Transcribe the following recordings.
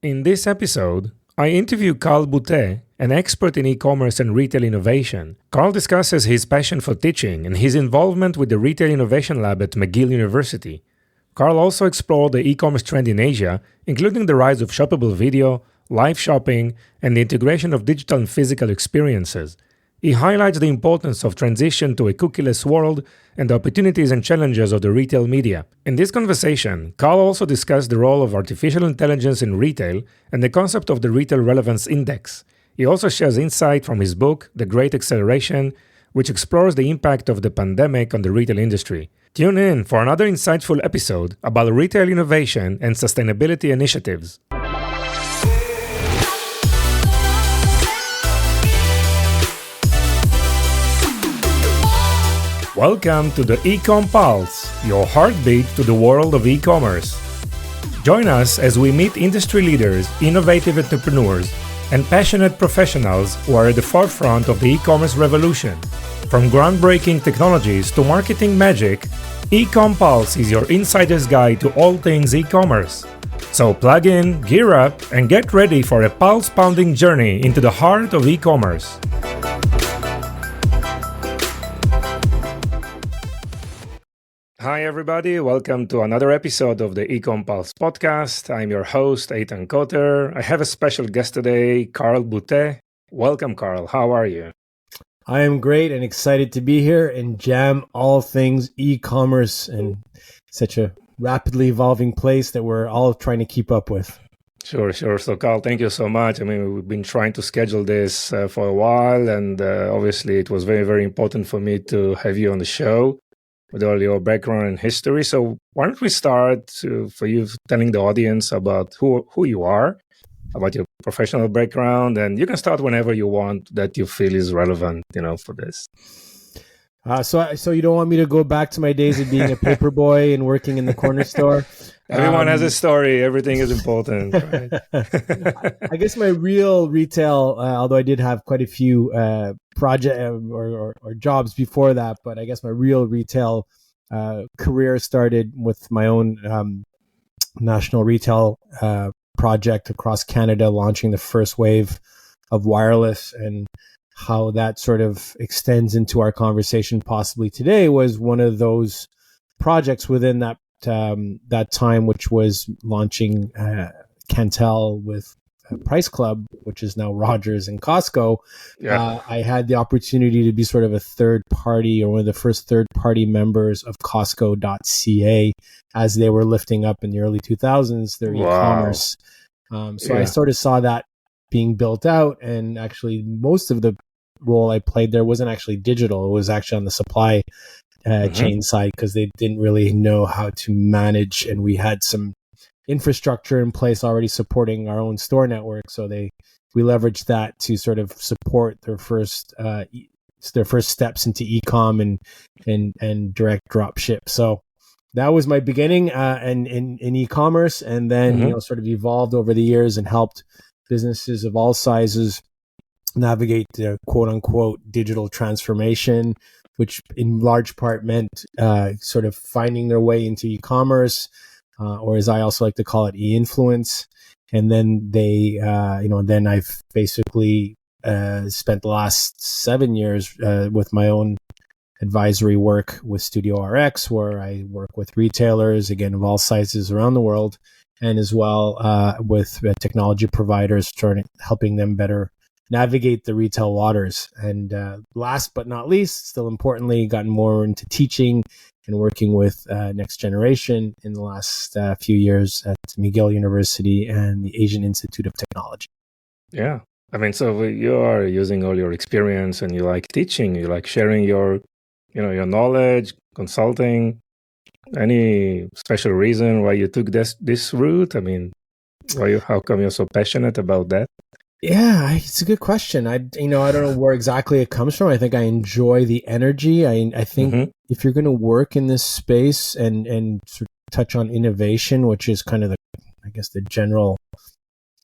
In this episode, I interview Carl Boutet, an expert in e-commerce and retail innovation. Carl discusses his passion for teaching and his involvement with the Retail Innovation Lab at McGill University. Carl also explored the e-commerce trend in Asia, including the rise of shoppable video, live shopping, and the integration of digital and physical experiences. He highlights the importance of transition to a cookieless world and the opportunities and challenges of the retail media. In this conversation, Carl also discussed the role of artificial intelligence in retail and the concept of the Retail Relevance Index. He also shares insight from his book, The Great Acceleration, which explores the impact of the pandemic on the retail industry. Tune in for another insightful episode about retail innovation and sustainability initiatives. Welcome to the Ecom Pulse, your heartbeat to the world of e-commerce. Join us as we meet industry leaders, innovative entrepreneurs, and passionate professionals who are at the forefront of the e-commerce revolution. From groundbreaking technologies to marketing magic, Ecom Pulse is your insider's guide to all things e-commerce. So plug in, gear up, and get ready for a pulse-pounding journey into the heart of e-commerce. Hi everybody, welcome to another episode of the Ecom Pulse podcast. I'm your host, Eitan Koter. I have a special guest today, Carl Boutet. Welcome, Carl. How are you? I am great and excited to be here and jam all things e-commerce in such a rapidly evolving place that we're all trying to keep up with. Sure. So, Carl, thank you so much. We've been trying to schedule this for a while, and obviously it was very, very important for me to have you on the show with all your background and history. So why don't we start for you telling the audience about who you are, about your professional background, and you can start whenever you want that you feel is relevant, for this. So you don't want me to go back to my days of being a paper boy and working in the corner store? Everyone has a story. Everything is important. Right? I guess my real retail, although I did have quite a few project or jobs before that, but I guess my real retail career started with my own national retail project across Canada, launching the first wave of wireless, and how that sort of extends into our conversation possibly today was one of those projects within that time, which was launching Cantel with Price Club, which is now Rogers and Costco. Yeah. I had the opportunity to be sort of a third party, or one of the first third party members of Costco.ca as they were lifting up in the early 2000s their e-commerce. I sort of saw that being built out, and actually most of the role I played there wasn't actually digital. It was actually on the supply chain side, because they didn't really know how to manage, and we had some infrastructure in place already supporting our own store network. So we leveraged that to sort of support their first steps into e-com and direct drop ship. So that was my beginning in e-commerce, and then sort of evolved over the years and helped businesses of all sizes navigate the quote unquote digital transformation, which in large part meant sort of finding their way into e-commerce, or as I also like to call it, e-influence. And then then I've basically spent the last 7 years with my own advisory work with Studio RX, where I work with retailers, again, of all sizes around the world, and as well with technology providers, helping them better navigate the retail waters. And last but not least, still importantly, gotten more into teaching and working with next generation in the last few years at McGill University and the Asian Institute of Technology. Yeah. So you are using all your experience, and you like teaching, you like sharing your knowledge, consulting. Any special reason why you took this route? How come you're so passionate about that? Yeah, it's a good question. I don't know where exactly it comes from. I think I enjoy the energy. I think if you're going to work in this space and sort of touch on innovation, which is kind of the general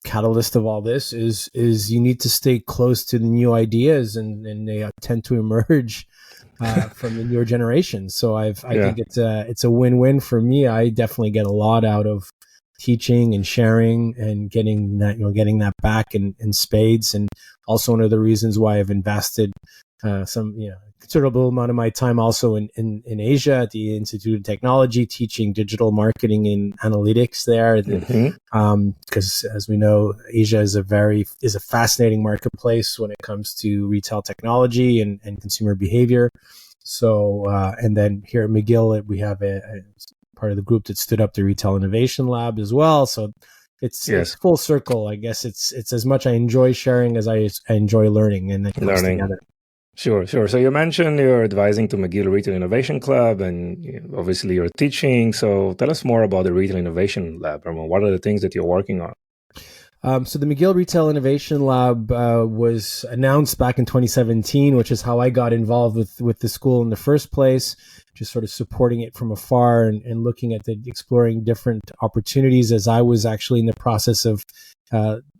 catalyst of all this, is you need to stay close to the new ideas, and they tend to emerge from the newer generation. So I think it's a win-win for me. I definitely get a lot out of teaching and sharing and getting that back in spades. And also one of the reasons why I've invested some considerable amount of my time also in Asia at the Institute of Technology, teaching digital marketing and analytics there. Because as we know, Asia is a fascinating marketplace when it comes to retail technology and consumer behavior. So and then here at McGill, we have a part of the group that stood up the Retail Innovation Lab as well. So it's full circle. I guess it's as much I enjoy sharing as I enjoy learning, and it comes together. Sure. So you mentioned you're advising to McGill Retail Innovation Club, and obviously you're teaching. So tell us more about the Retail Innovation Lab. What are the things that you're working on? So the McGill Retail Innovation Lab was announced back in 2017, which is how I got involved with the school in the first place, just sort of supporting it from afar and looking at exploring different opportunities as I was actually in the process of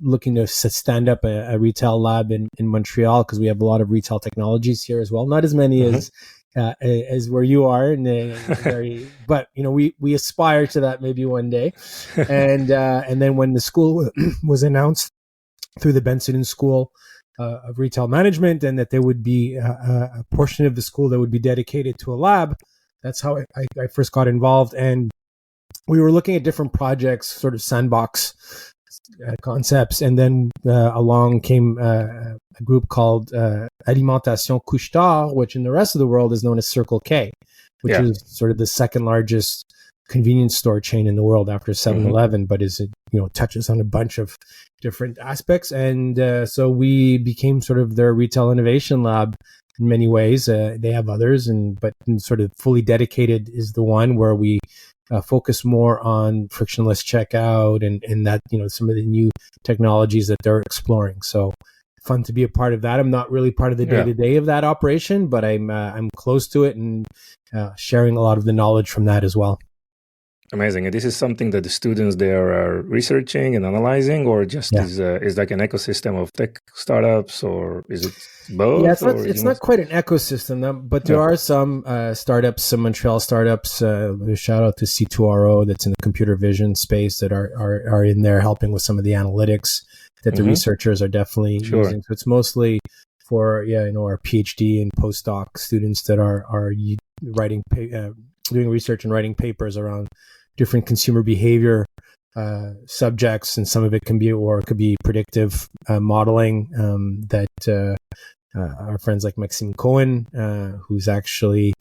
looking to stand up a retail lab in Montreal, because we have a lot of retail technologies here as well. Not as many as where you are, but we aspire to that maybe one day. And then when the school was announced through the Benson School of Retail Management, and that there would be a portion of the school that would be dedicated to a lab, that's how I first got involved. And we were looking at different projects, sort of sandbox concepts, and then along came a group called Alimentation Couche-Tard, which in the rest of the world is known as Circle K, which is sort of the second largest convenience store chain in the world after 7-Eleven, but touches on a bunch of different aspects. And so we became sort of their retail innovation lab in many ways. They have others, but sort of fully dedicated is the one where we focus more on frictionless checkout and that, some of the new technologies that they're exploring. So fun to be a part of that. I'm not really part of the day-to-day of that operation, but I'm close to it and sharing a lot of the knowledge from that as well. Amazing. And this is something that the students there are researching and analyzing, or just is like an ecosystem of tech startups, or is it both? Yeah, it's not quite an ecosystem, but there are some startups, some Montreal startups. Shout out to C2RO that's in the computer vision space that are in there helping with some of the analytics that the researchers are definitely using. So it's mostly for our PhD and postdoc students that are writing, doing research and writing papers around different consumer behavior subjects, and some of it could be predictive modeling that our friends like Maxime Cohen, who's actually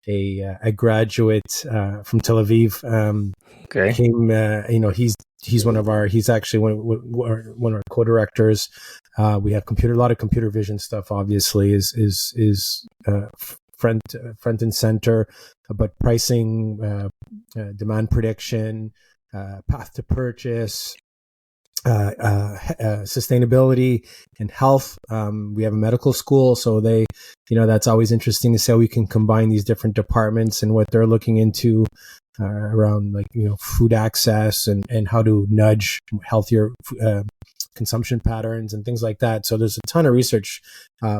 a graduate from Tel Aviv, came. He's actually one of our co-directors. We have a lot of computer vision stuff. Obviously, is front and center, but pricing, demand prediction, path to purchase, sustainability and health. We have a medical school, so that's always interesting to see how we can combine these different departments and what they're looking into around food access and how to nudge healthier consumption patterns and things like that. So there's a ton of research.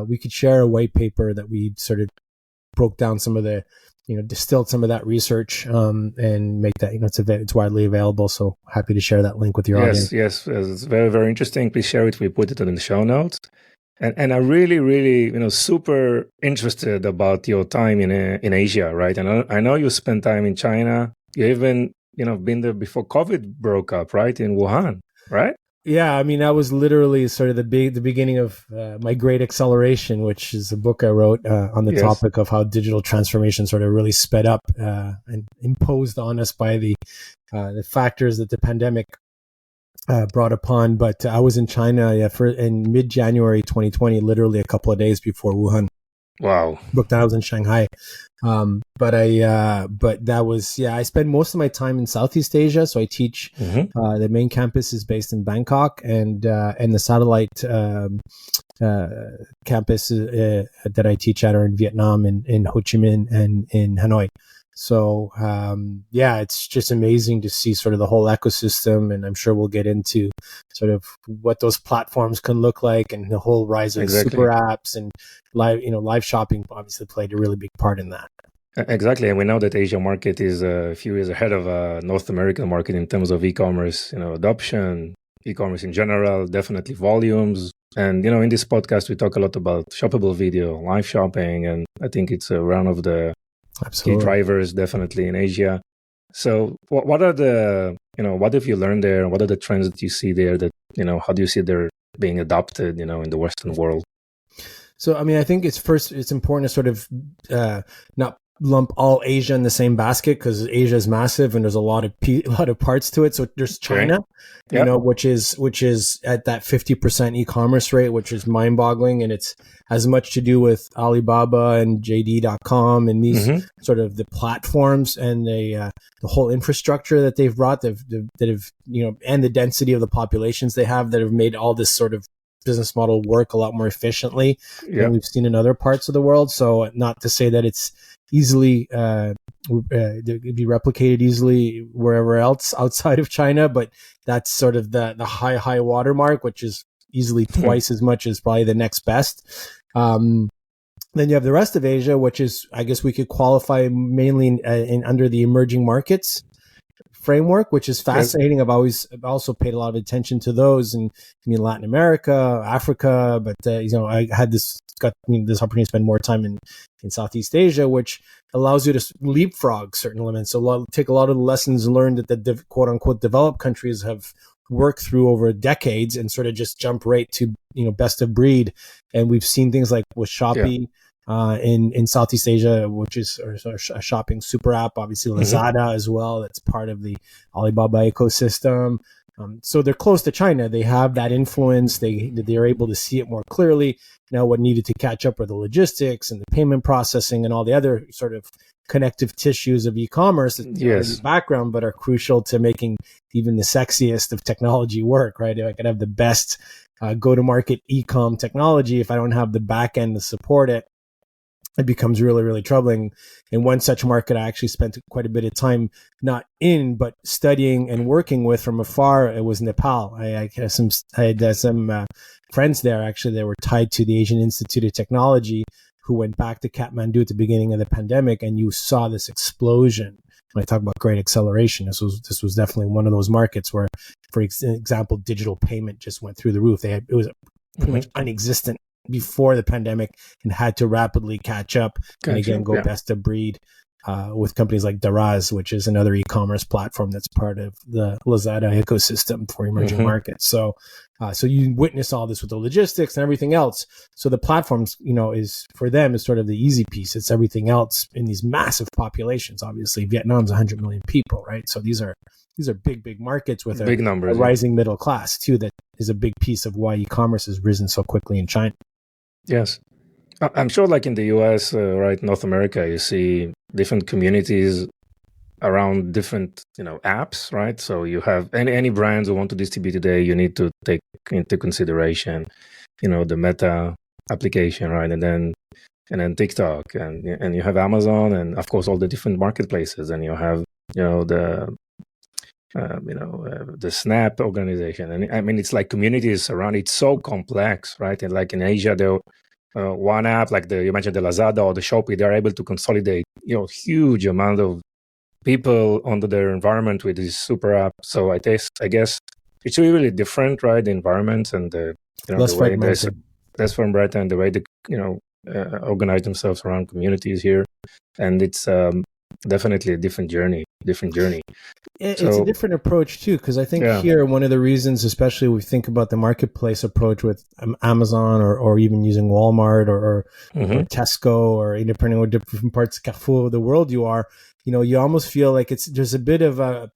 We could share a white paper that we sort of broke down some of the, distilled some of that research and make that, it's widely available. So happy to share that link with your audience. Yes, it's very, very interesting. Please share it. We put it in the show notes. And I'm really, really, super interested about your time in Asia, right? And I know you spent time in China. You even, been there before COVID broke up, right? In Wuhan, right? Yeah, I mean, that was literally sort of the beginning of my Great Acceleration, which is a book I wrote on the topic of how digital transformation sort of really sped up and imposed on us by the factors that the pandemic brought upon. But I was in China in mid-January 2020, literally a couple of days before Wuhan. Wow. Booked I was in Shanghai. But that was, I spend most of my time in Southeast Asia. So I teach, the main campus is based in Bangkok, and the satellite, campus, that I teach at are in Vietnam, in Ho Chi Minh and in Hanoi. So, it's just amazing to see sort of the whole ecosystem, and I'm sure we'll get into sort of what those platforms can look like, and the whole rise of super apps and live shopping obviously played a really big part in that. Exactly, and we know that Asia market is a few years ahead of North American market in terms of e-commerce, adoption, e-commerce in general, definitely volumes. And in this podcast, we talk a lot about shoppable video, live shopping, and I think it's one of the key drivers, definitely in Asia. So, what are the what have you learned there? What are the trends that you see there? That how do you see they're being adopted, in the Western world? So, I mean, I think it's important to sort of not lump all Asia in the same basket, because Asia is massive and there's a lot of parts to it. So there's China, which is at that 50% e-commerce rate, which is mind-boggling, and it's has much to do with Alibaba and JD.com and these sort of the platforms and the whole infrastructure that they've brought that have and the density of the populations they have that have made all this sort of business model work a lot more efficiently than we've seen in other parts of the world. So not to say that it's easily be replicated easily wherever else outside of China, but that's sort of the high watermark, which is easily twice as much as probably the next best. Then you have the rest of Asia, which is, I guess we could qualify mainly in under the emerging markets framework, which is fascinating. I've also paid a lot of attention to those, and Latin America, Africa, but I had got this opportunity to spend more time in Southeast Asia, which allows you to leapfrog certain elements. So take a lot of the lessons learned that the quote unquote developed countries have worked through over decades and sort of just jump right to best of breed. And we've seen things like with Shopee. In Southeast Asia, which is a shopping super app, obviously Lazada as well. That's part of the Alibaba ecosystem. So they're close to China. They have that influence. They're able to see it more clearly. Now, what needed to catch up are the logistics and the payment processing and all the other sort of connective tissues of e-commerce that are in the background, but are crucial to making even the sexiest of technology work, right? If I could have the best go-to-market e-com technology, if I don't have the back end to support it, it becomes really, really troubling. In one such market, I actually spent quite a bit of time not in, but studying and working with from afar. It was Nepal. I had some friends there, actually, that were tied to the Asian Institute of Technology, who went back to Kathmandu at the beginning of the pandemic, and you saw this explosion. When I talk about great acceleration, this was definitely one of those markets where, for example, digital payment just went through the roof. It was pretty much non-existent before the pandemic and had to rapidly catch up and again go best of breed with companies like Daraz, which is another e-commerce platform that's part of the Lazada ecosystem for emerging markets. So you witness all this with the logistics and everything else. So the platforms, is for them is sort of the easy piece. It's everything else in these massive populations. Obviously, Vietnam's 100 million people, right? So these are big markets with big numbers, a rising middle class too. That is a big piece of why e-commerce has risen so quickly in China. Yes. I'm sure like in the US, right, North America, you see different communities around different, apps, right? So you have any brands who want to distribute today, you need to take into consideration, the Meta application, right? And then TikTok and you have Amazon and of course all the different marketplaces, and you have, the Snap organization. And I mean, it's like communities around. It's so complex, right? And like in Asia, there one app, like you mentioned the Lazada or the Shopee, they're able to consolidate, huge amount of people under their environment with this super app. So I guess it's really different, right? The environment and the way that's from Brighton and the way they organize themselves around communities here, and it's definitely a different journey. It's a different approach too, because I think here one of the reasons, especially when we think about the marketplace approach with Amazon or even using Walmart or Tesco, or depending on different parts of Carrefour of the world you are, you almost feel like there's a bit of a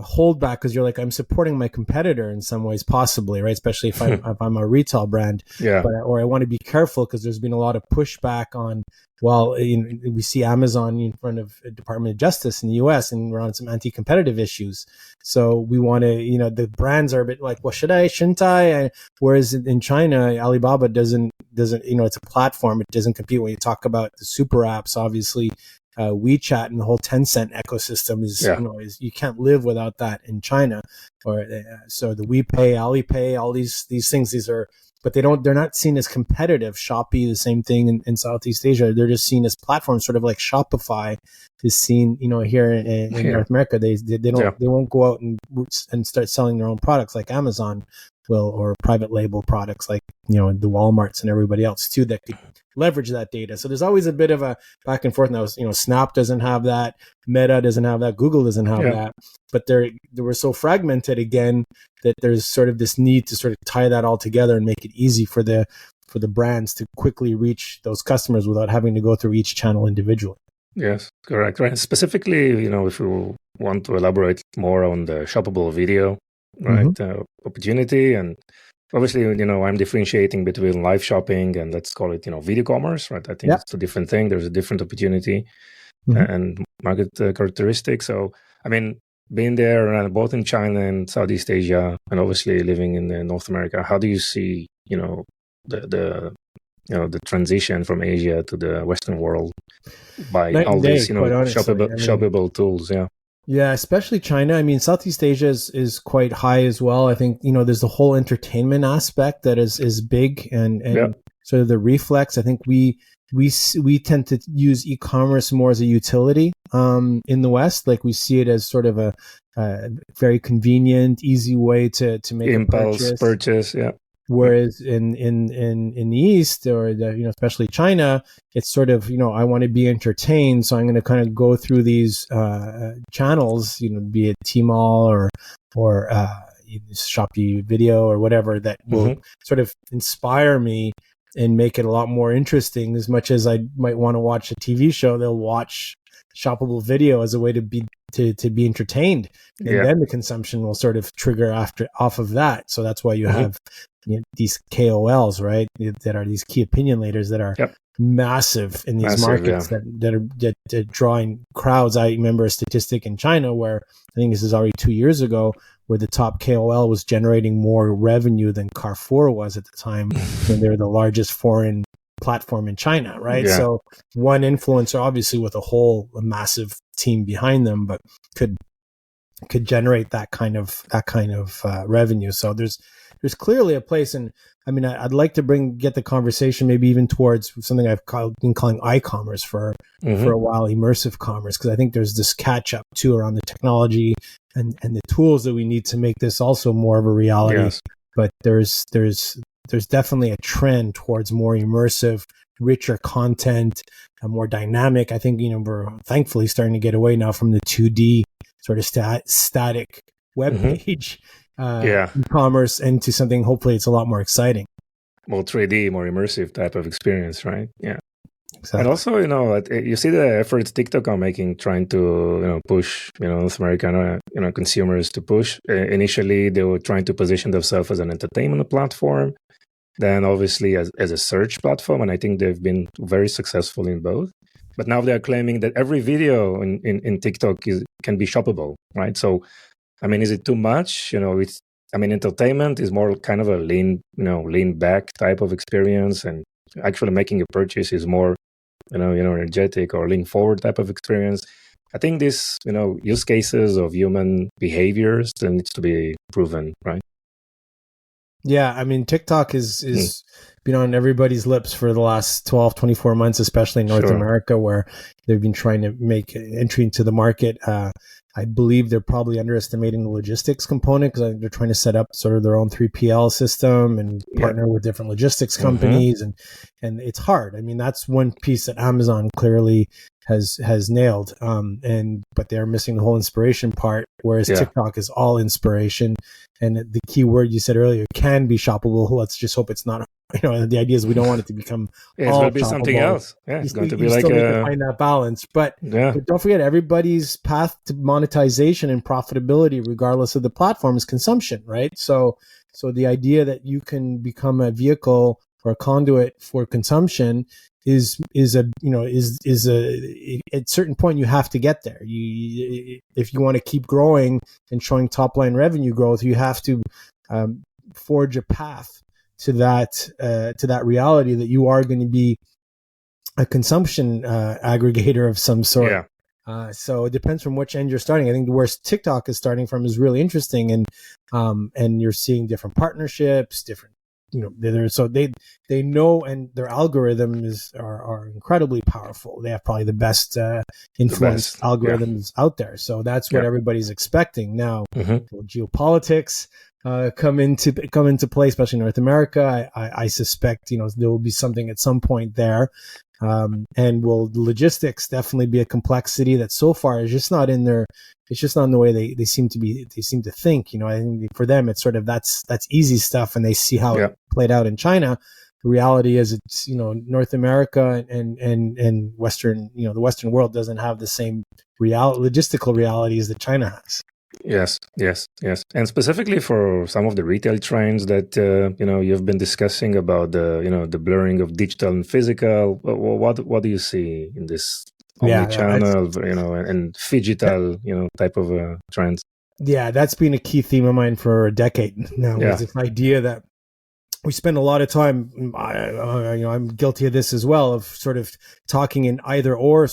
holdback, because you're like, I'm supporting my competitor in some ways, possibly, right? Especially if I'm a retail brand, or I want to be careful because there's been a lot of pushback on. Well, we see Amazon in front of the Department of Justice in the U.S. and we're on some anti-competitive issues. So we want to, the brands are a bit like, well, shouldn't I? Whereas in China, Alibaba doesn't, it's a platform. It doesn't compete. When you talk about the super apps, obviously, WeChat and the whole Tencent ecosystem is you can't live without that in China. Or so the WePay, Alipay, all these things, but they're not seen as competitive. Shopee, the same thing in Southeast Asia. They're just seen as platforms, sort of like Shopify is seen, here in North America. They won't go out and start selling their own products like Amazon will, or private label products like, the Walmarts and everybody else too, that could leverage that data. So there's always a bit of a back and forth now. Snap doesn't have that, Meta doesn't have that, Google doesn't have that, but they were so fragmented again that there's sort of this need to sort of tie that all together and make it easy for the brands to quickly reach those customers without having to go through each channel individually. Yes, correct. Right. Specifically, if you want to elaborate more on the shoppable video, right, opportunity, and obviously, I'm differentiating between live shopping and let's call it, video commerce, right? I think it's a different thing. There's a different opportunity and market characteristics. So, being there both in China and Southeast Asia, and obviously living in North America, how do you see, the transition from Asia to the Western world by all these, shoppable tools? Yeah. Yeah, especially China. Southeast Asia is quite high as well. I think, there's the whole entertainment aspect that is big and sort of the reflex. I think we tend to use e-commerce more as a utility in the West. Like we see it as sort of a very convenient, easy way to make impulse purchase. Yeah. Whereas in the East, or especially China, it's sort of, I want to be entertained, so I'm going to kind of go through these channels, be it Tmall or Shopee Video or whatever, that will sort of inspire me and make it a lot more interesting. As much as I might want to watch a TV show, they'll watch shoppable video as a way to be entertained, and then the consumption will sort of trigger off of that. So that's why you have these KOLs, right, that are these key opinion leaders that are massive in these markets that are drawing crowds. I remember a statistic in China where, I think this is already 2 years ago, where the top KOL was generating more revenue than Carrefour was at the time, when they're the largest foreign platform in China, right? Yeah. So one influencer, obviously with a massive team behind them, but could generate that kind of revenue. So there's clearly a place, and I'd like to get the conversation maybe even towards something I've been calling iCommerce for a while, immersive commerce, because I think there's this catch up too around the technology and the tools that we need to make this also more of a reality. Yes. But there's definitely a trend towards more immersive, richer content, more dynamic. I think, we're thankfully starting to get away now from the 2D sort of static web page e-commerce into something, hopefully it's a lot more exciting. More 3D, more immersive type of experience, right? Yeah. Exactly. And also, you see the efforts TikTok are making, trying to, push, North American, consumers to push. Initially, they were trying to position themselves as an entertainment platform, then obviously as a search platform. And I think they've been very successful in both. But now they're claiming that every video in TikTok can be shoppable, right? So, is it too much? Entertainment is more kind of a lean back type of experience, and actually making a purchase is more, energetic or lean forward type of experience. I think this, use cases of human behaviors that needs to be proven, right? Yeah, TikTok is been on everybody's lips for the last 12, 24 months, especially in North America, where they've been trying to make entry into the market. I believe they're probably underestimating the logistics component, because they're trying to set up sort of their own 3PL system and partner with different logistics companies. And it's hard. That's one piece that Amazon clearly has nailed. But they're missing the whole inspiration part, whereas TikTok is all inspiration. And the key word you said earlier, can be shoppable. Let's just hope it's not. The idea is we don't want it to become it's going to be something else. Yeah, it's going to be like still need to find that balance. But don't forget, everybody's path to monetization and profitability, regardless of the platform, is consumption, right? So the idea that you can become a vehicle or a conduit for consumption is at a certain point you have to get there. If you want to keep growing and showing top line revenue growth, you have to forge a path to that reality that you are going to be a consumption aggregator of some sort. Yeah. So it depends from which end you're starting. I think where TikTok is starting from is really interesting, and you're seeing different partnerships, different, so they know, and their algorithms are incredibly powerful. They have probably the best influence algorithms out there. So that's what everybody's expecting now. Geopolitics come into play, especially in North America. I suspect there will be something at some point there. And will logistics definitely be a complexity that so far is just not in their, it's just not in the way they seem to think. I think for them, it's sort of, that's easy stuff, and they see how it played out in China. The reality is it's, North America and Western, the Western world doesn't have the same logistical realities that China has. Yes. And specifically for some of the retail trends that, you've been discussing about the blurring of digital and physical, what do you see in this omni-channel, and phygital, type of trends? Yeah, that's been a key theme of mine for a decade now. Is this idea that we spend a lot of time, I'm guilty of this as well, of sort of talking in either or,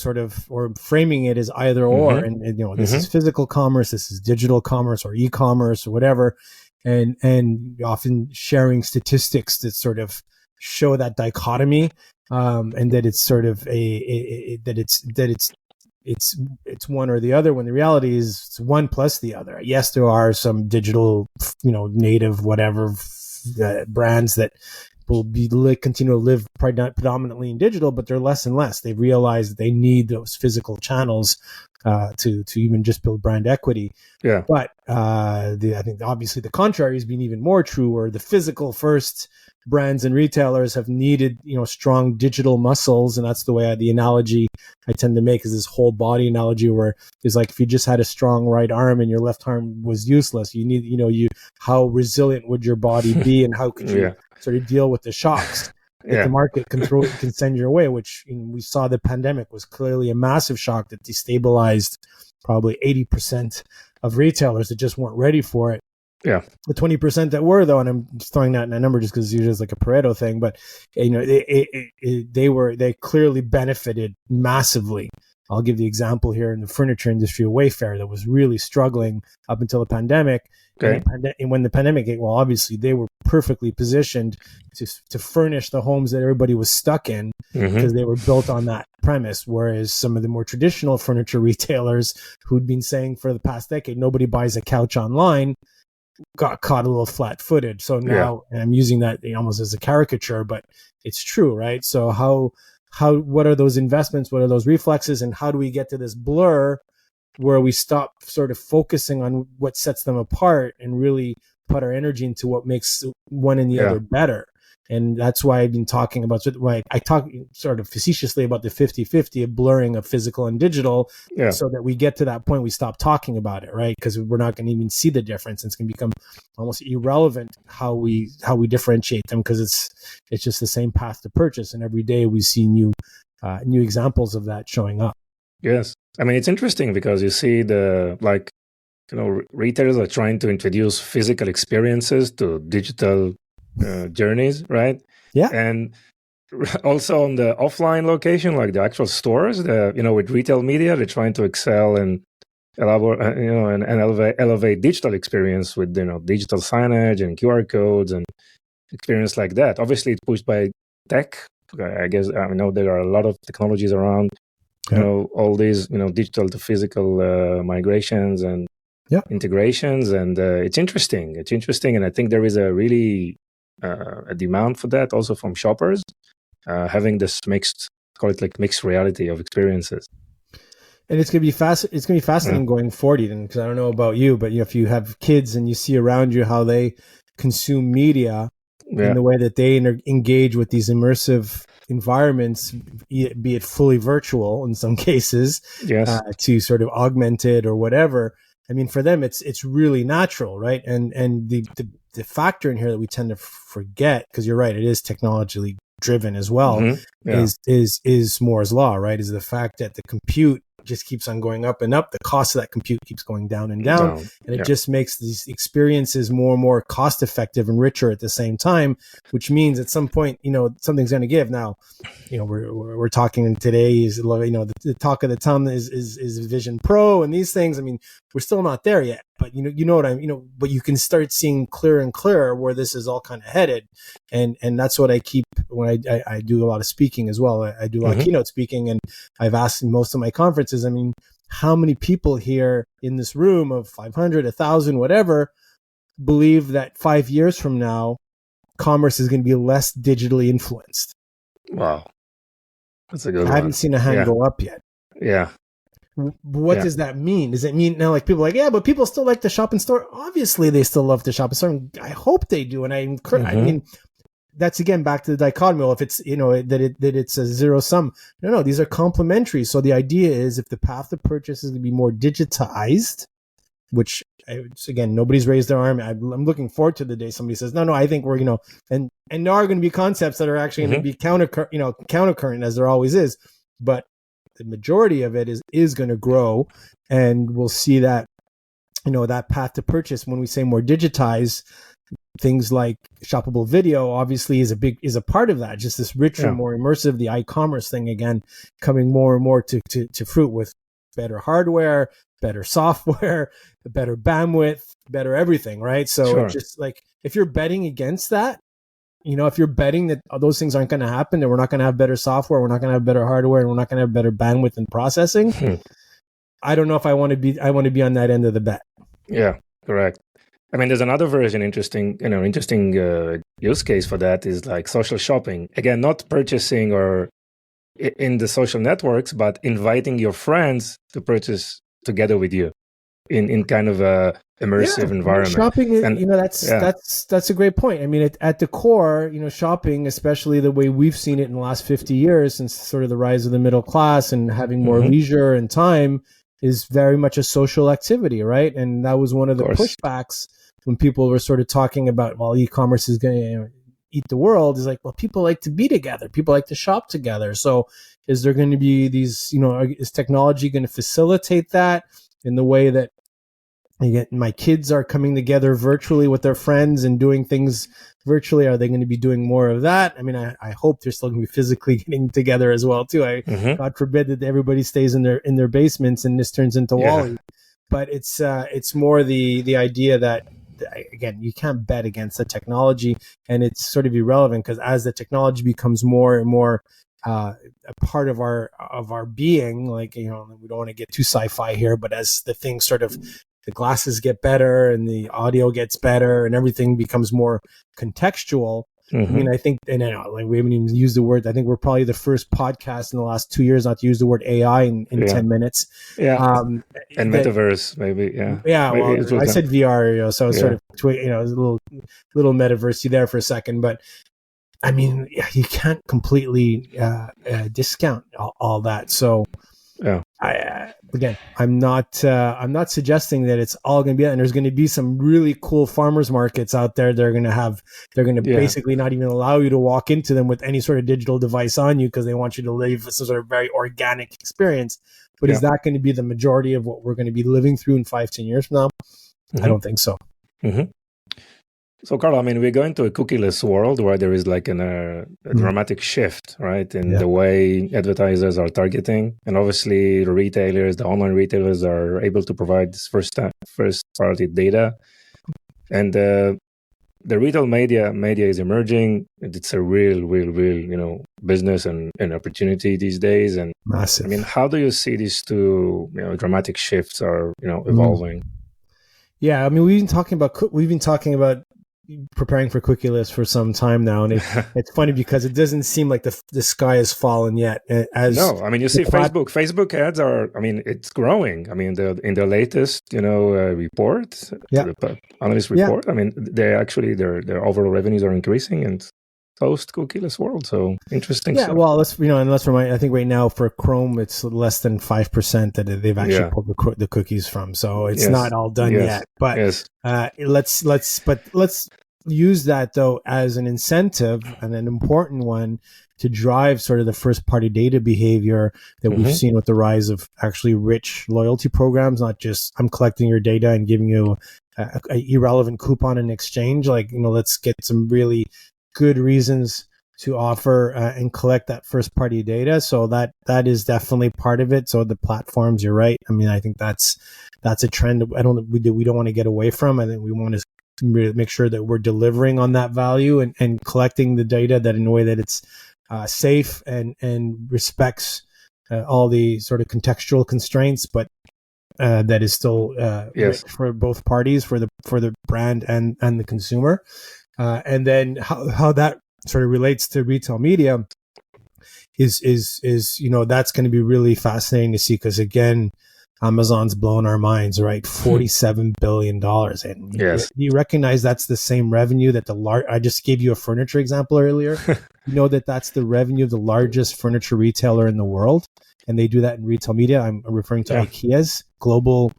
or framing it as either or. And this is physical commerce, this is digital commerce or e-commerce or whatever. And often sharing statistics that sort of show that dichotomy, and that it's sort of it's one or the other, when the reality is it's one plus the other. Yes, there are some digital, native, whatever, brands that will continue to live predominantly in digital, but they're less and less. They've realized that they need those physical channels to even just build brand equity. Yeah. But I think obviously the contrary has been even more true, where the physical first brands and retailers have needed strong digital muscles, and that's the way the analogy I tend to make is this whole body analogy, where it's like if you just had a strong right arm and your left arm was useless, you need how resilient would your body be, and how could you sort of deal with the shocks that the market can send your way, which we saw the pandemic was clearly a massive shock that destabilized probably 80% of retailers that just weren't ready for it. Yeah, the 20% that were, though, and I'm just throwing that in a number just because it's usually like a Pareto thing, but they clearly benefited massively. I'll give the example here in the furniture industry of Wayfair, that was really struggling up until the pandemic. Okay. And when the pandemic hit, well, obviously they were perfectly positioned to furnish the homes that everybody was stuck in, because they were built on that premise. Whereas some of the more traditional furniture retailers who'd been saying for the past decade, nobody buys a couch online, got caught a little flat-footed. So now, and I'm using that almost as a caricature, but it's true, right? So what are those investments? What are those reflexes? And how do we get to this blur where we stop sort of focusing on what sets them apart and really put our energy into what makes one and the other better? And that's why I've been talking about, I talk sort of facetiously about the 50-50 of blurring of physical and digital, so that we get to that point, we stop talking about it, right? Because we're not going to even see the difference. It's going to become almost irrelevant how we differentiate them, because it's just the same path to purchase. And every day we see new examples of that showing up. Yes. I mean, it's interesting because you see retailers are trying to introduce physical experiences to digital journeys, right? Yeah. And also on the offline location, like the actual stores, with retail media, they're trying to excel and elaborate, and elevate digital experience with, digital signage and QR codes and experience like that. Obviously, it's pushed by tech. I guess I know there are a lot of technologies around, all these, digital to physical migrations and integrations, and it's interesting. It's interesting, and I think there is a really a demand for that also from shoppers, having this mixed reality of experiences. And it's gonna be fascinating going forward, Eitan, because I don't know about you, but if you have kids and you see around you how they consume media in the way that they engage with these immersive environments, be it fully virtual in some cases, to sort of augmented or whatever. I mean, for them, it's really natural, right? And the factor in here that we tend to forget, because you're right, it is technologically driven as well, is Moore's law, right? Is the fact that the compute just keeps on going up and up. The cost of that compute keeps going down and down. And it just makes these experiences more and more cost effective and richer at the same time, which means at some point, something's going to give. Now, we're talking today is, the talk of the town is Vision Pro and these things. I mean, we're still not there yet, but but you can start seeing clearer and clearer where this is all kind of headed. And that's what I keep when I do a lot of speaking as well. I do a lot of keynote speaking, and I've asked in most of my conferences, I mean, how many people here in this room of 500, 1,000, whatever, believe that 5 years from now, commerce is going to be less digitally influenced? Wow. That's a good one. I haven't seen a hand go up yet. Yeah. What does that mean? Does it mean now, like, people are like, yeah, but people still like to shop in store? Obviously, they still love to shop in store. I hope they do. And I mean, that's again back to the dichotomy. Well, if it's that it's a zero sum. No, these are complementary. So the idea is, if the path to purchase is to be more digitized, which again, nobody's raised their arm. I'm looking forward to the day somebody says, no, I think we're and there are going to be concepts that are actually going to be countercurrent, as there always is, but the majority of it is going to grow, and we'll see that that path to purchase. When we say more digitized, things like shoppable video obviously is a part of that. Just this richer, more immersive, the e-commerce thing again coming more and more to fruit with better hardware, better software, better bandwidth, better everything, right? So it's just like, if you're betting against that, if you're betting that those things aren't going to happen, that we're not going to have better software, we're not going to have better hardware, and we're not going to have better bandwidth and processing, I don't know if I want to be on that end of the bet. Yeah, correct. I mean, there's another version, interesting use case for that is like social shopping. Again, not purchasing or in the social networks, but inviting your friends to purchase together with you in kind of a immersive environment. Shopping, that's a great point. I mean, at the core, shopping, especially the way we've seen it in the last 50 years, since sort of the rise of the middle class and having more leisure and time, is very much a social activity, right? And that was one of the pushbacks when people were sort of talking about, well, e-commerce is going to eat the world, is like, well, people like to be together. People like to shop together. So is there going to be these, is technology going to facilitate that in the way that my kids are coming together virtually with their friends and doing things virtually? Are they going to be doing more of that? I mean, I hope they're still going to be physically getting together as well too. God forbid that everybody stays in their basements and this turns into Wall-E. But it's more the idea that, again, you can't bet against the technology, and it's sort of irrelevant, because as the technology becomes more and more a part of our being, like, we don't want to get too sci-fi here, but as the thing sort of, the glasses get better and the audio gets better and everything becomes more contextual. I mean, I think, and we haven't even used the word, I think we're probably the first podcast in the last 2 years not to use the word AI in 10 minutes. And metaverse, maybe. Yeah. Well, I said VR, so I was sort of, a little metaversey there for a second, but I mean, you can't completely discount all that. So, I'm not suggesting that it's all going to be, and there's going to be some really cool farmers markets out there. They're going to basically not even allow you to walk into them with any sort of digital device on you, because they want you to live some sort of very organic experience. But is that going to be the majority of what we're going to be living through in 5-10 years from now? I don't think so. So, Carl, I mean, we're going to a cookieless world where there is like a dramatic shift, right, in the way advertisers are targeting. And obviously, the online retailers are able to provide this first-party data. And the retail media is emerging. It's a real, business and opportunity these days. And massive. I mean, how do you see these two, dramatic shifts are, evolving? Yeah, I mean, we've been talking about preparing for Cookieless for some time now, and it's funny because it doesn't seem like the sky has fallen yet. No, I mean, you see Facebook ads are, I mean, it's growing. I mean, in the latest, report, analyst report, I mean, their overall revenues are increasing and post Cookieless world. So interesting. Yeah, well, I think right now for Chrome, it's less than 5% that they've actually pulled the cookies from. So it's not all done yet. But let's use that though as an incentive and an important one to drive sort of the first party data behavior that we've seen with the rise of actually rich loyalty programs, not just I'm collecting your data and giving you a irrelevant coupon in exchange. Like, let's get some really good reasons to offer and collect that first party data. So that is definitely part of it. So the platforms, you're right. I mean, I think that's a trend we don't want to get away from. I think we want to make sure that we're delivering on that value and collecting the data that in a way that it's safe and respects all the sort of contextual constraints, but that is still for both parties, for the brand and the consumer. And then how that sort of relates to retail media is that's going to be really fascinating to see, because again, Amazon's blown our minds, right? $47 billion. And you recognize that's the same revenue that I just gave you a furniture example earlier. You know that's the revenue of the largest furniture retailer in the world. And they do that in retail media. I'm referring to IKEA's global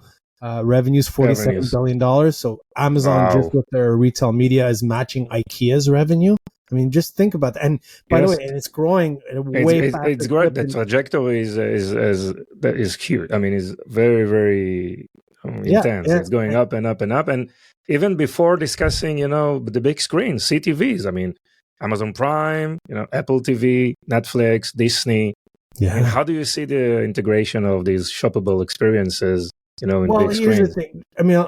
revenues, $47 billion. So Amazon just with their retail media is matching IKEA's revenue. I mean, just think about that. And by the way, and it's growing at a way faster. It's great. The trajectory is huge. I mean, it's very, very intense. It's going up and up and up. And even before discussing, the big screens, CTVs. I mean, Amazon Prime, Apple TV, Netflix, Disney. Yeah. I mean, how do you see the integration of these shoppable experiences? In big screen? Here's the thing. I mean,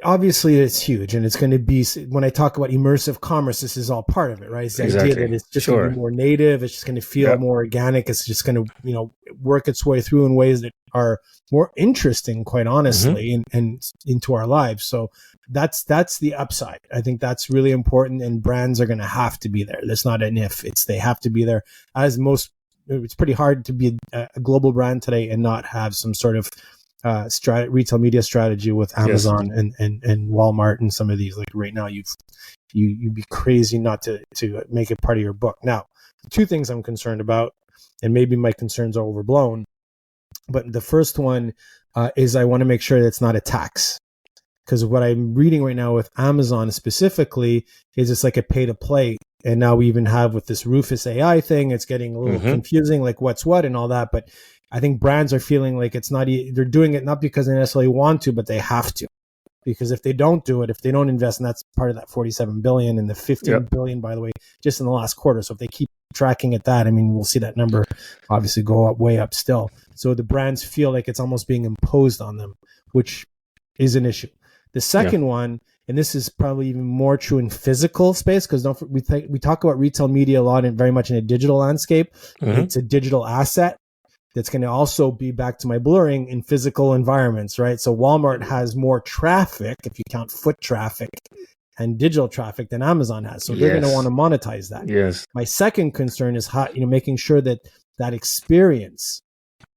obviously it's huge, and it's going to be, when I talk about immersive commerce, this is all part of it, right? It's the idea that it's just going to be more native. It's just going to feel more organic. It's just going to, work its way through in ways that are more interesting, quite honestly, and into our lives. So that's the upside. I think that's really important, and brands are going to have to be there. That's not an if. They have to be there. It's pretty hard to be a global brand today and not have some sort of retail media strategy with Amazon and Walmart and some of these. Like right now, you'd be crazy not to make it part of your book. Now, two things I'm concerned about, and maybe my concerns are overblown, but the first one is I want to make sure that it's not a tax. Because what I'm reading right now with Amazon specifically is it's like a pay to play. And now we even have with this Rufus AI thing, it's getting a little confusing, like what's what and all that. But I think brands are feeling like it's not, they're doing it not because they necessarily want to, but they have to. Because if they don't do it, if they don't invest, and that's part of that 47 billion and the 15 billion, by the way, just in the last quarter. So if they keep tracking at that, I mean, we'll see that number obviously go up, way up still. So the brands feel like it's almost being imposed on them, which is an issue. The second one, and this is probably even more true in physical space, because we talk about retail media a lot and very much in a digital landscape. It's a digital asset that's going to also be, back to my blurring, in physical environments, right? So Walmart has more traffic, if you count foot traffic and digital traffic, than Amazon has. So they're going to want to monetize that. Yes. My second concern is making sure that experience,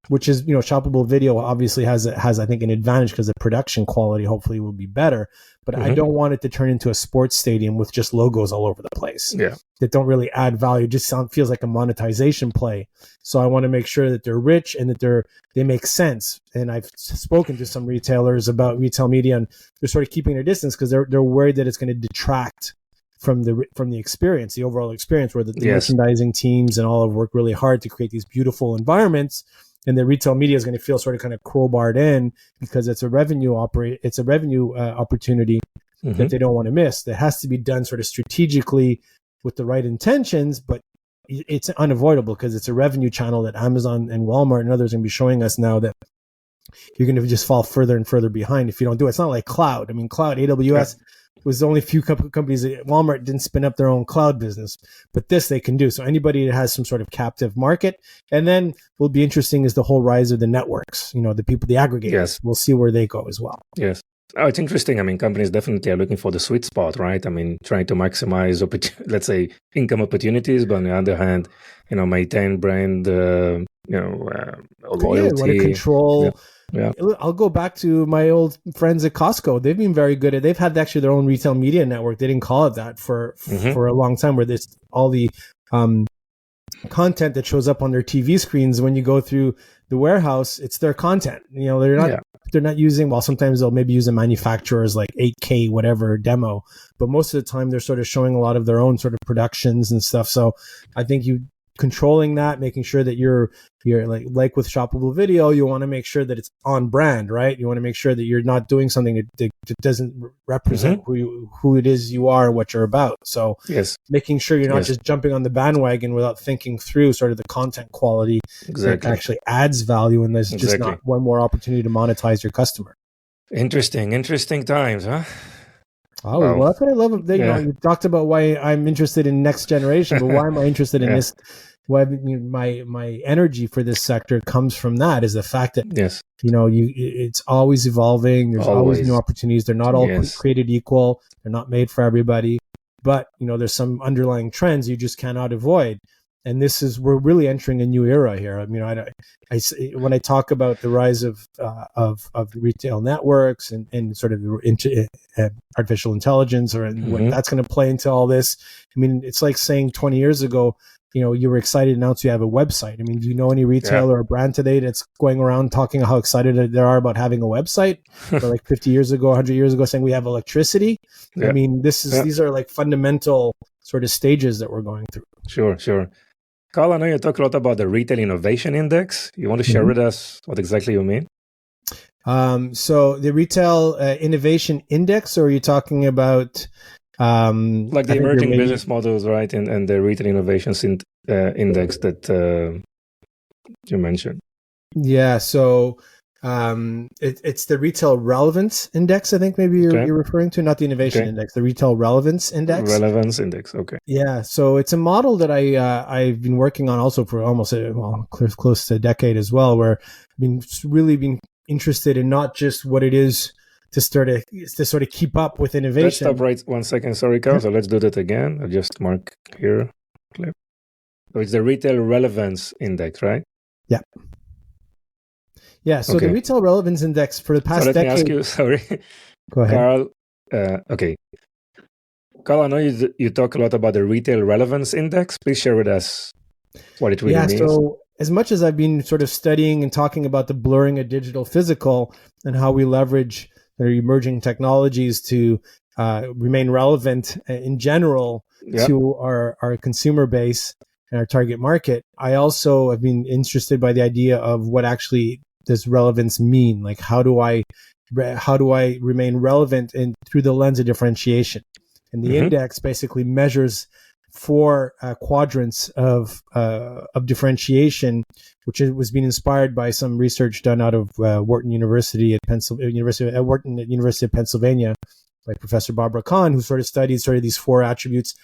which is, shoppable video obviously has I think an advantage because the production quality hopefully will be better, but I don't want it to turn into a sports stadium with just logos all over the place that don't really add value. Just feels like a monetization play. So I want to make sure that they're rich and that they make sense. And I've spoken to some retailers about retail media, and they're sort of keeping their distance because they're worried that it's going to detract from the experience, the overall experience, where the merchandising teams and all have worked really hard to create these beautiful environments. And the retail media is going to feel sort of kind of crowbarred in because it's a revenue opportunity that they don't want to miss. That has to be done sort of strategically with the right intentions, but it's unavoidable because it's a revenue channel that Amazon and Walmart and others are going to be showing us now that you're going to just fall further and further behind if you don't do it. It's not like cloud. I mean, cloud, AWS was the only few companies that Walmart didn't spin up their own cloud business, but this they can do. So anybody that has some sort of captive market, and then will be interesting is the whole rise of the networks, the people, the aggregators. Yes. We'll see where they go as well. Yes. Oh, it's interesting. I mean, companies definitely are looking for the sweet spot, right? I mean, trying to maximize, let's say, income opportunities, but on the other hand, maintain brand, loyalty. Want to control. Yeah. I'll go back to my old friends at Costco. They've been very good at. They've had actually their own retail media network. They didn't call it that for a long time. Where there's all the content that shows up on their TV screens when you go through the warehouse. It's their content. They're not using, well, sometimes they'll maybe use a manufacturer's like 8K whatever demo, but most of the time they're sort of showing a lot of their own sort of productions and stuff. So I think you controlling that, making sure that you're like with shoppable video, you want to make sure that it's on brand, right? You want to make sure that you're not doing something that doesn't represent who it is you are, what you're about. So making sure you're not just jumping on the bandwagon without thinking through sort of the content quality that actually adds value, and there's just not one more opportunity to monetize your customer. Interesting times, huh? Oh, well, that's what I love. You talked about why I'm interested in next generation, but why am I interested in this? Why my energy for this sector comes from that, is the fact that it's always evolving. There's always new opportunities. They're not all created equal. They're not made for everybody, but there's some underlying trends you just cannot avoid. And we're really entering a new era here. I mean, when I talk about the rise of retail networks and sort of artificial intelligence, or what that's going to play into all this, I mean, it's like saying 20 years ago, you were excited to announce you have a website. I mean, do you know any retailer or brand today that's going around talking how excited they are about having a website? Or like 50 years ago, 100 years ago, saying we have electricity. I mean, these are like fundamental sort of stages that we're going through. Sure. Carl, I know you talk a lot about the Retail Innovation Index. You want to share with us what exactly you mean? So the Retail Innovation Index, or are you talking about... like the emerging business models, right? And the Retail Innovations Index that you mentioned. Yeah, so it's the Retail Relevance Index, I think maybe you're referring to, not the Innovation Index, the Retail Relevance Index. Relevance Index, okay. Yeah, so it's a model that I've been working on also for almost close to a decade as well, where I've been really interested in not just what it is to sort of keep up with innovation. Let's stop right 1 second. Sorry, Carl. So let's do that again. I'll just mark here. Clip. So it's the Retail Relevance Index, right? Yeah. Yeah. So the Retail Relevance Index for the past decade. Let me ask you. Sorry. Go ahead, Carl. Okay. Carl, I know you talk a lot about the Retail Relevance Index. Please share with us what it really means. Yeah. So as much as I've been sort of studying and talking about the blurring of digital physical and how we leverage their emerging technologies to remain relevant in general to our consumer base and our target market, I also have been interested by the idea of what actually does relevance mean? Like, how do I remain relevant through the lens of differentiation? And the index basically measures 4 quadrants of differentiation, which was being inspired by some research done out of Wharton University at University of Pennsylvania by Professor Barbara Kahn, who sort of studied these 4 attributes.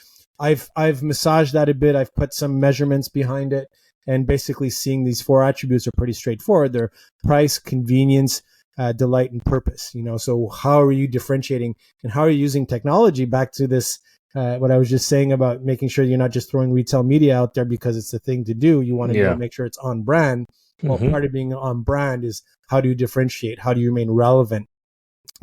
I've massaged that a bit. I've put some measurements behind it, and basically seeing these 4 attributes are pretty straightforward. They're price, convenience, delight, and purpose. So how are you differentiating, and how are you using technology? Back to this. What I was just saying about making sure you're not just throwing retail media out there because it's the thing to do. You want to make sure it's on brand. Well, part of being on brand is how do you differentiate? How do you remain relevant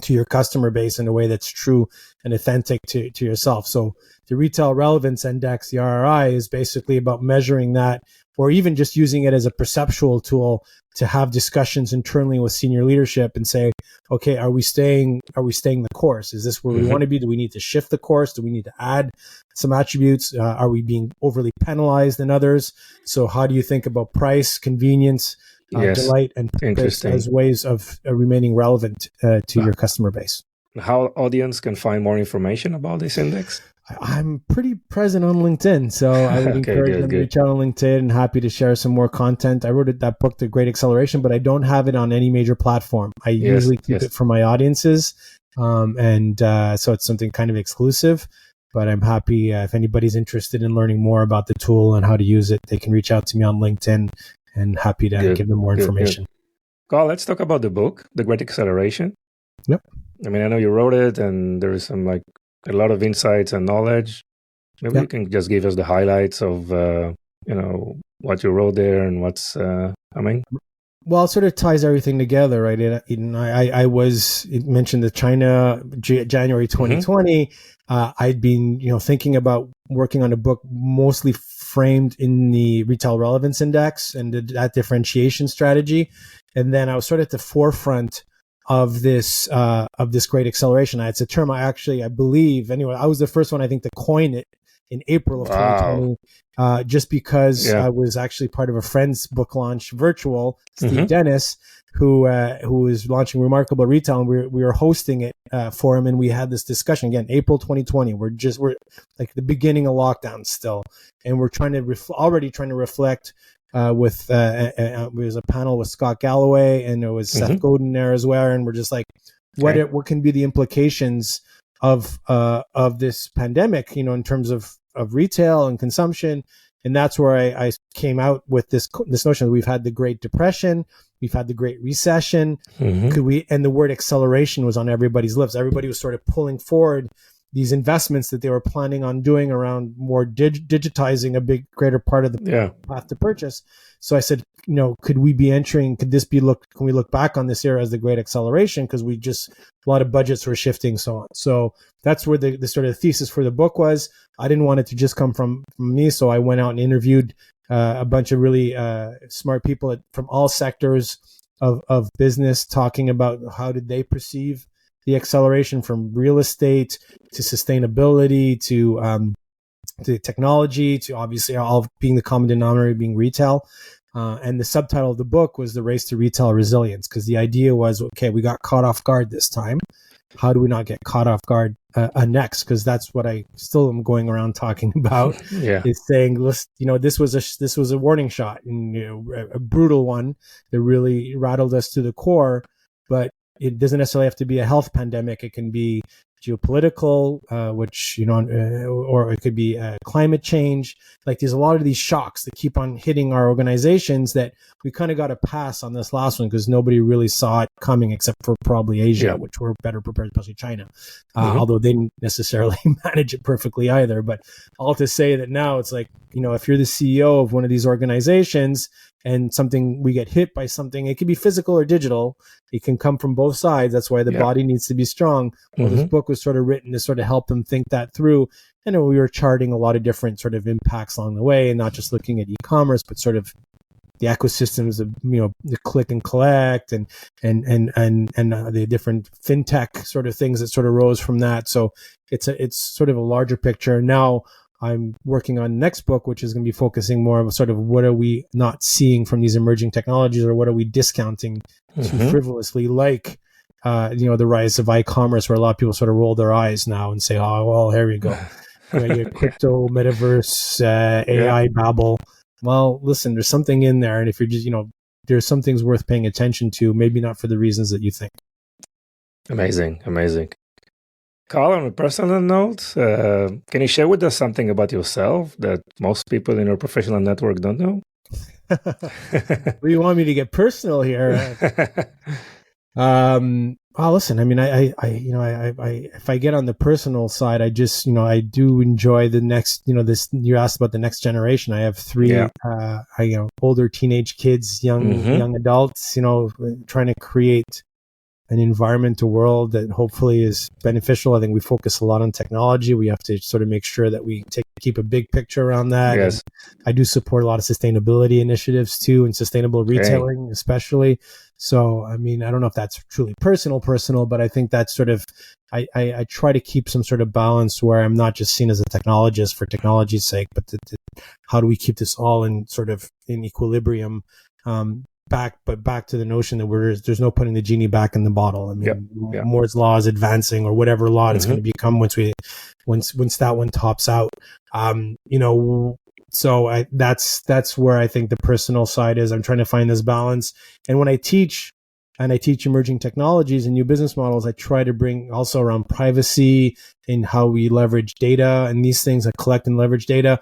to your customer base in a way that's true and authentic to yourself? So the Retail Relevance Index, the RRI, is basically about measuring that, or even just using it as a perceptual tool to have discussions internally with senior leadership and say, okay, are we staying the course? Is this where we want to be? Do we need to shift the course? Do we need to add some attributes? Are we being overly penalized than others? So how do you think about price, convenience, delight, and purpose as ways of remaining relevant to your customer base? How audience can find more information about this index? I'm pretty present on LinkedIn, so I would encourage them to reach out on LinkedIn, and happy to share some more content. I wrote that book, The Great Acceleration, but I don't have it on any major platform. I usually keep it for my audiences, and so it's something kind of exclusive. But I'm happy if anybody's interested in learning more about the tool and how to use it, they can reach out to me on LinkedIn, and happy to give them more information. Carl, let's talk about the book, The Great Acceleration. Yep. I mean, I know you wrote it, and there is some a lot of insights and knowledge. Maybe you can just give us the highlights of what you wrote there and what's coming. Well, it sort of ties everything together, right? It mentioned the China January 2020. I'd been thinking about working on a book mostly framed in the Retail Relevance Index and that differentiation strategy. And then I was sort of at the forefront of this great acceleration. It's a term I believe, anyway, I was the first one, I think, to coin it in April of 2020, just because I was actually part of a friend's book launch virtual, Steve Dennis, who is launching Remarkable Retail, and we were hosting it for him, and we had this discussion again, April 2020. We're like the beginning of lockdown still, and we're trying to already trying to reflect. There was a panel with Scott Galloway, and there was Seth Godin there as well, and we're just like, what can be the implications of this pandemic, in terms of retail and consumption. And that's where I came out with this notion that we've had the Great Depression, we've had the Great Recession. And the word acceleration was on everybody's lips. Everybody was sort of pulling forward these investments that they were planning on doing around more digitizing a greater part of the path to purchase. So I said, can we look back on this era as the Great Acceleration? Because a lot of budgets were shifting, so on. So that's where the sort of thesis for the book was. I didn't want it to just come from me. So I went out and interviewed a bunch of really smart people from all sectors of business, talking about how did they perceive the acceleration, from real estate to sustainability to technology, to obviously all being the common denominator being retail. And the subtitle of the book was The Race to Retail Resilience, because the idea was, okay, we got caught off guard this time. How do we not get caught off guard next? Because that's what I still am going around talking about. Is saying, this was a warning shot, and a brutal one that really rattled us to the core. But it doesn't necessarily have to be a health pandemic. It can be geopolitical, or it could be climate change. Like, there's a lot of these shocks that keep on hitting our organizations that we kind of got to pass on this last one, because nobody really saw it coming except for probably Asia, which were better prepared, especially China, although they didn't necessarily manage it perfectly either. But all to say that now it's like, if you're the CEO of one of these organizations and we get hit by something, it could be physical or digital. It can come from both sides. That's why the body needs to be strong. Well, this book was sort of written to sort of help them think that through. And we were charting a lot of different sort of impacts along the way, and not just looking at e-commerce, but sort of the ecosystems of, the click and collect and the different fintech sort of things that sort of rose from that. So it's sort of a larger picture. Now I'm working on the next book, which is going to be focusing more of sort of what are we not seeing from these emerging technologies, or what are we discounting too frivolously, like, the rise of e-commerce, where a lot of people sort of roll their eyes now and say, oh, well, here we go. Crypto, metaverse, AI babble. Well, listen, there's something in there. And if you're just, there's some things worth paying attention to, maybe not for the reasons that you think. Amazing. Carl, on a personal note, can you share with us something about yourself that most people in your professional network don't know? Well, you want me to get personal here? Well, listen, I mean, I if I get on the personal side, I just, I do enjoy the next, this, you asked about the next generation. I have three, older teenage kids, young adults, trying to create an environment, a world that hopefully is beneficial. I think we focus a lot on technology. We have to sort of make sure that we keep a big picture around that. Yes. And I do support a lot of sustainability initiatives too, and sustainable retailing especially. So, I mean, I don't know if that's truly personal, but I think that's sort of, I try to keep some sort of balance where I'm not just seen as a technologist for technology's sake, but how do we keep this all in sort of in equilibrium? Back to the notion that there's no putting the genie back in the bottle. I mean, Moore's law is advancing, or whatever law it's going to become once that one tops out. So that's where I think the personal side is. I'm trying to find this balance. And when I teach emerging technologies and new business models, I try to bring also around privacy and how we leverage data and these things that collect and leverage data.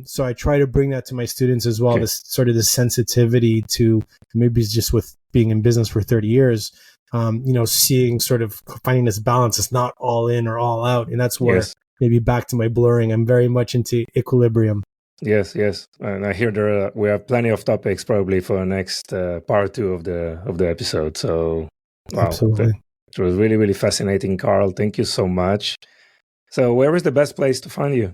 So I try to bring that to my students as well, this sort of the sensitivity to, maybe it's just with being in business for 30 years, seeing sort of finding this balance. It's not all in or all out. And that's where maybe back to my blurring, I'm very much into equilibrium. Yes. And I hear we have plenty of topics probably for the next part 2 of the episode. So, wow. Absolutely. It was really, really fascinating, Carl. Thank you so much. So where is the best place to find you?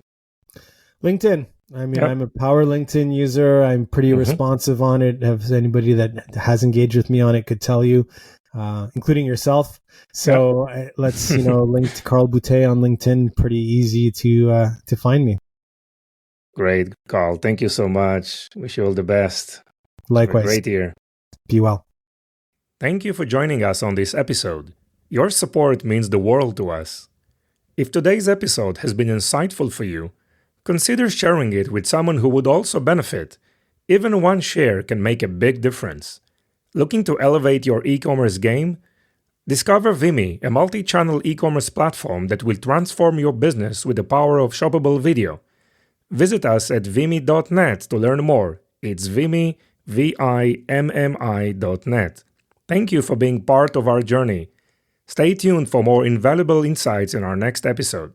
LinkedIn. I mean, Yep. I'm a power LinkedIn user. I'm pretty Mhm. responsive on it. If anybody that has engaged with me on it could tell you, including yourself. Yep. So let's, link to Carl Boutet on LinkedIn. Pretty easy to find me. Great, Carl. Thank you so much. Wish you all the best. It's been a Likewise. great year. Be well. Thank you for joining us on this episode. Your support means the world to us. If today's episode has been insightful for you, consider sharing it with someone who would also benefit. Even one share can make a big difference. Looking to elevate your e-commerce game? Discover Vimy, a multi-channel e-commerce platform that will transform your business with the power of shoppable video. Visit us at vimy.net to learn more. It's Vimy, VIMMI.net. Thank you for being part of our journey. Stay tuned for more invaluable insights in our next episode.